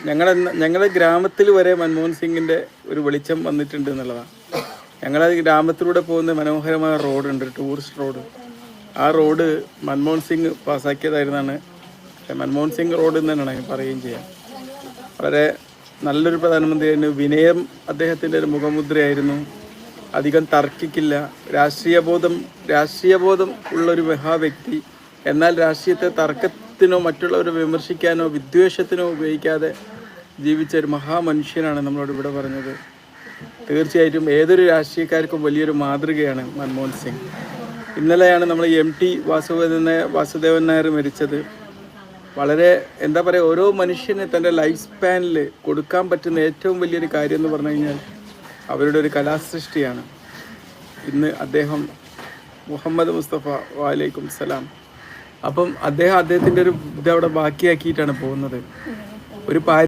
ഞങ്ങളുടെ ഗ്രാമത്തിൽ വരെ മൻമോഹൻ സിംഗിൻ്റെ ഒരു വെളിച്ചം വന്നിട്ടുണ്ട് എന്നുള്ളതാണ്. ഞങ്ങളത് ഗ്രാമത്തിലൂടെ പോകുന്ന മനോഹരമായ റോഡുണ്ട്, ടൂറിസ്റ്റ് റോഡ്. ആ റോഡ് മൻമോഹൻ സിംഗ് പാസ്സാക്കിയതായിരുന്നാണ്. മൻമോഹൻ സിംഗ് റോഡ് എന്ന് തന്നെയാണ് പറയുകയും ചെയ്യാം. വളരെ നല്ലൊരു പ്രധാനമന്ത്രിയായിരുന്നു. വിനയം അദ്ദേഹത്തിൻ്റെ ഒരു മുഖമുദ്രയായിരുന്നു. അധികം തർക്കിക്കില്ല. രാഷ്ട്രീയബോധം ഉള്ളൊരു മഹാവ്യക്തി. എന്നാൽ രാഷ്ട്രീയത്തെ തർക്കത്തിനോ മറ്റുള്ളവരെ വിമർശിക്കാനോ വിദ്വേഷത്തിനോ ഉപയോഗിക്കാതെ ജീവിച്ച ഒരു മഹാമനുഷ്യനാണ് നമ്മളോട് ഇവിടെ പറഞ്ഞത്. തീർച്ചയായിട്ടും ഏതൊരു രാഷ്ട്രീയക്കാർക്കും വലിയൊരു മാതൃകയാണ് മൻമോഹൻ സിംഗ്. ഇന്നലെയാണ് നമ്മൾ MT വാസുദേവൻ നായർ മരിച്ചത്. വളരെ എന്താ പറയുക, ഓരോ മനുഷ്യന് തൻ്റെ ലൈഫ് സ്പാനിൽ കൊടുക്കാൻ പറ്റുന്ന ഏറ്റവും വലിയൊരു കാര്യം എന്ന് പറഞ്ഞു കഴിഞ്ഞാൽ അവരുടെ ഒരു കലാസൃഷ്ടിയാണ്. ഇന്ന് അദ്ദേഹം മുഹമ്മദ് മുസ്തഫ വലൈക്കും സലാം. അപ്പം അദ്ദേഹത്തിൻ്റെ ഒരു ഇതവിടെ ബാക്കിയാക്കിയിട്ടാണ് പോകുന്നത്. ഒരു